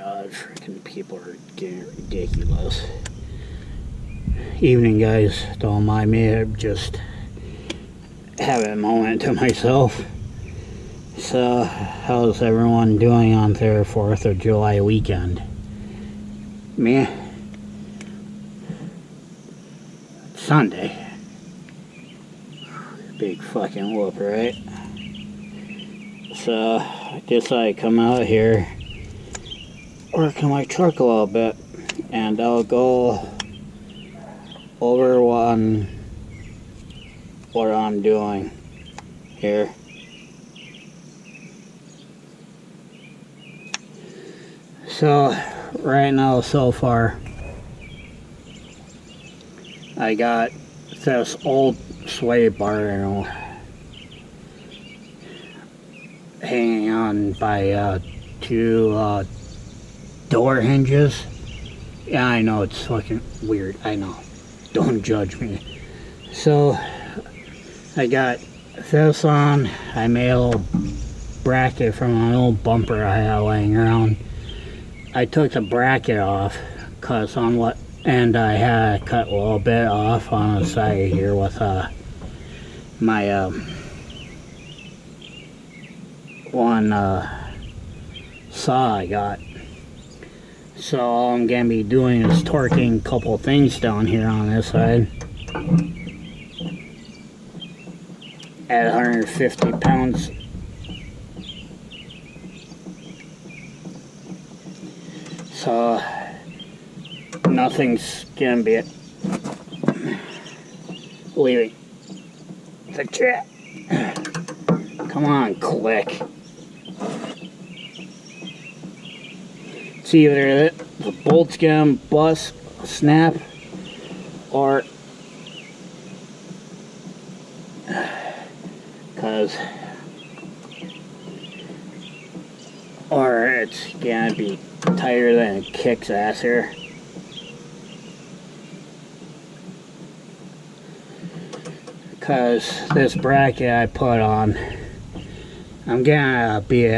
God, freaking people are getting ridiculous. Evening, guys. Don't mind me. I'm just having a moment to myself. So, how's everyone doing on their 4th of July weekend? Me? Sunday. Big fucking whoop, right? So, I guess I come out here, work on my truck a little bit, and I'll go over what I'm doing here. So, right now, so far, I got this old sway bar, you know, hanging on by two door hinges. Yeah, I know, it's fucking weird, I know. Don't judge me. So, I got this on. I made a little bracket from an old bumper I had laying around. I took the bracket off, cause on what end I had cut a little bit off on the side here with my one saw I got. So all I'm gonna be doing is torquing a couple things down here on this side at 150 pounds. So nothing's gonna be leaving the chat. Come on, click. It's either the bolt's gonna bust, snap, or it's gonna be tighter than it kicks ass here. Because this bracket I put on, I'm gonna be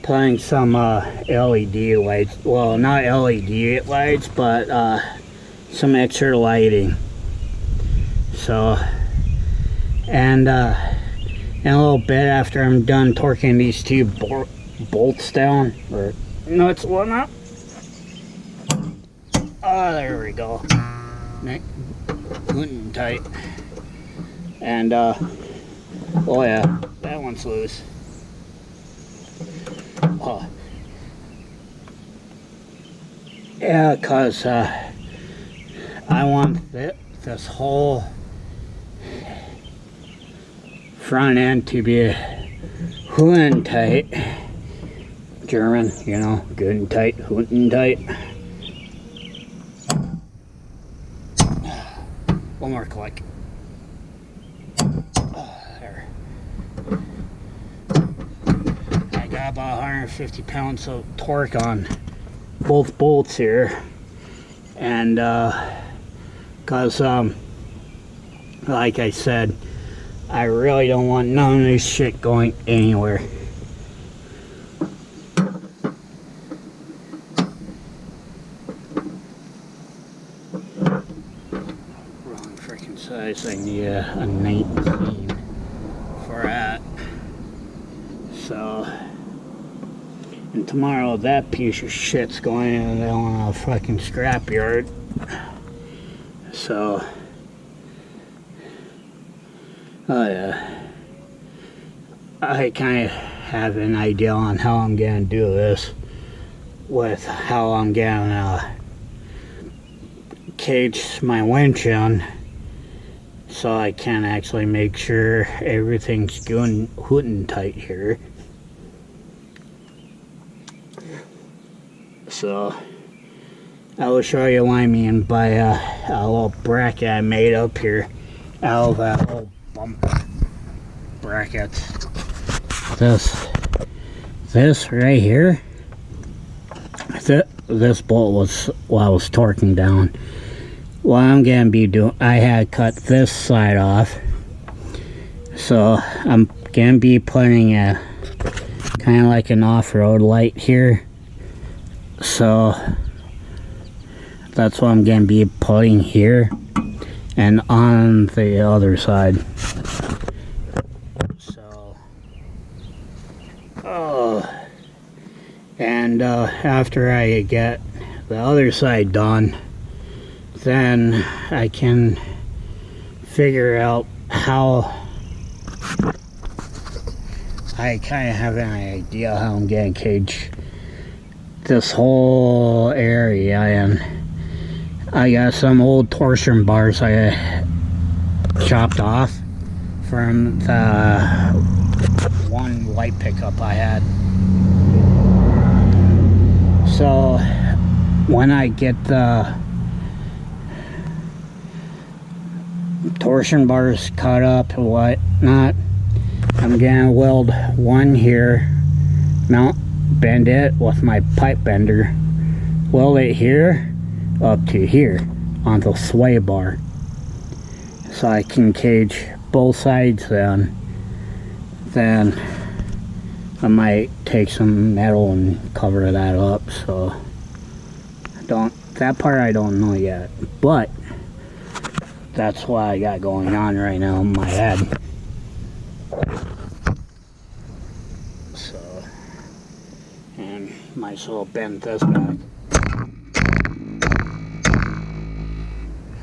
putting some LED lights, well, not LED lights, but some extra lighting. So, and in a little bit after I'm done torquing these two bolts down, or nuts, whatnot. Oh, there we go. Good and tight. And oh yeah, that one's loose. Oh yeah, cause I want this whole front end to be good and tight. German, you know, good and tight, good and tight. One more click. There. I got about 150 pounds of torque on both bolts here. And, cause, like I said, I really don't want none of this shit going anywhere. Wrong freaking size. I need a 19 for that. So, and tomorrow that piece of shit's going in on a fucking scrapyard. So, oh yeah, I kind of have an idea on how I'm gonna do this, with how I'm gonna cage my winch on, so I can actually make sure everything's good and tight here. So I will show you what I mean by a little bracket I made up here out of that old bumper brackets. This right here, this bolt was what I was torquing down. What I'm gonna be doing, I had cut this side off, so I'm gonna be putting a kind of like an off-road light here So that's what I'm gonna be putting here and on the other side. So and after I get the other side done, then I can figure out how. I kind of have an idea how I'm gonna cage this whole area, and I got some old torsion bars I chopped off from the one light pickup I had. So when I get the torsion bars cut up and whatnot, I'm gonna weld one here, bend it with my pipe bender, weld it here up to here on the sway bar, so I can cage both sides. Then I might take some metal and cover that up. So that part I don't know yet, but that's what I got going on right now in my head. So, and might as well bend this back.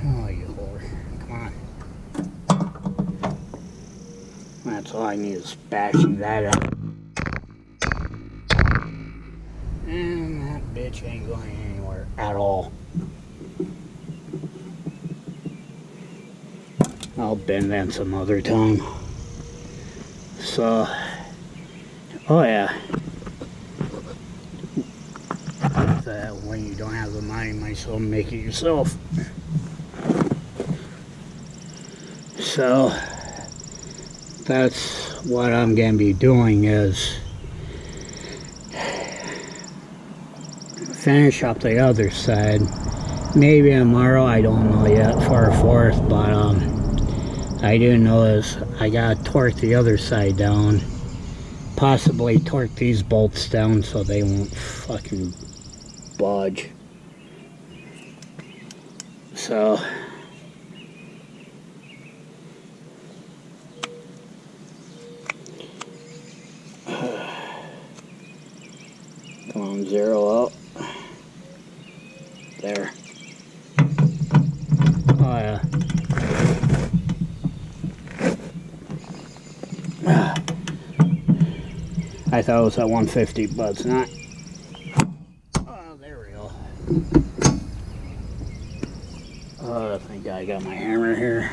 Oh, you whore. Come on. That's all I need is bashing that up. And that bitch ain't going anywhere at all. I'll bend that some other time. So, oh yeah. That when you don't have the money, you might as well make it yourself. So, that's what I'm gonna be doing, is finish up the other side. Maybe tomorrow, I don't know yet, for a fourth, but I do know is I gotta torque the other side down, possibly torque these bolts down so they won't fucking budge. So come on, zero out. There. Oh yeah. I thought it was at 150, but it's not. Oh, there we go. Oh, I think I got my hammer here.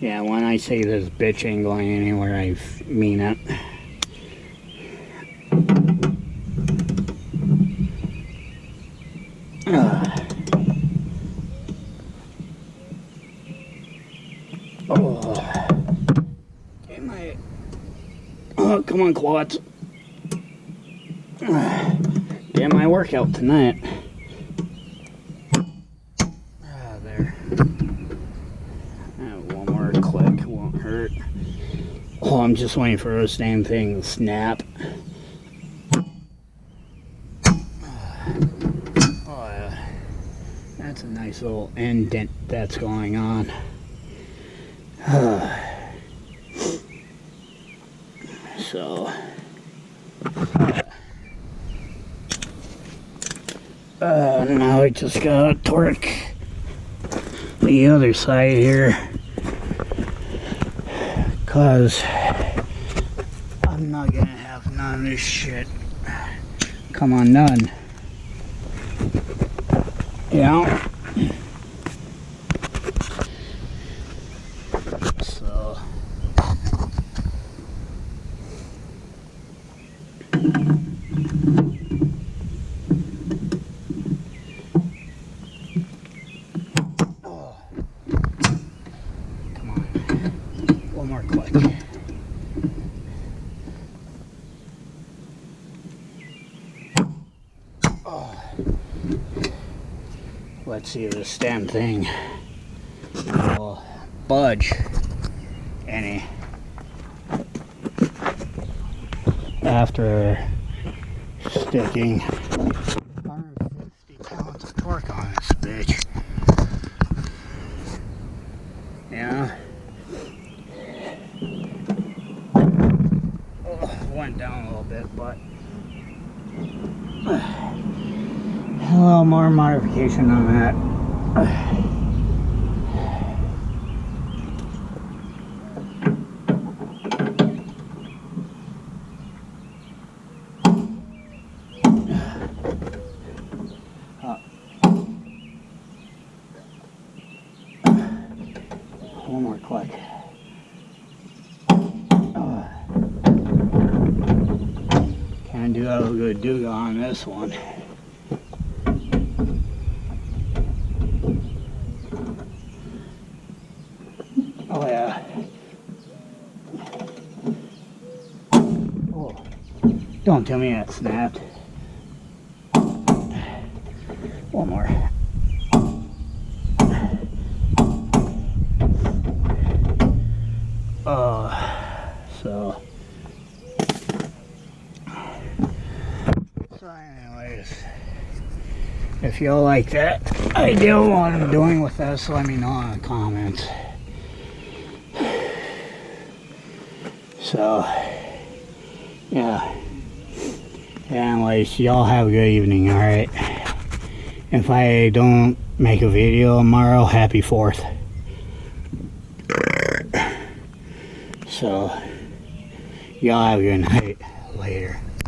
Yeah, when I say this bitch ain't going anywhere, I mean it. Oh, come on, quads. Damn my workout tonight. There. One more click, won't hurt. Oh, I'm just waiting for this damn thing to snap. Oh, yeah. That's a nice little indent that's going on. So, now I just gotta torque the other side here, cause I'm not gonna have none of this shit come undone. Yeah. So. Oh. Come on. One more click. Oh. Let's see if this damn thing will budge any. after sticking 150 pounds of torque on this bitch. Yeah. Oh, went down a little bit, but a little more modification on that. One more click. Can't do a good dooga on this one. Oh yeah. Oh, don't tell me that snapped. One more. So anyways, if you like that idea of what I'm doing with this, let me know in the comments. So yeah, anyways, y'all have a good evening. All right, if I don't make a video tomorrow, happy 4th. So y'all have a good night. Later.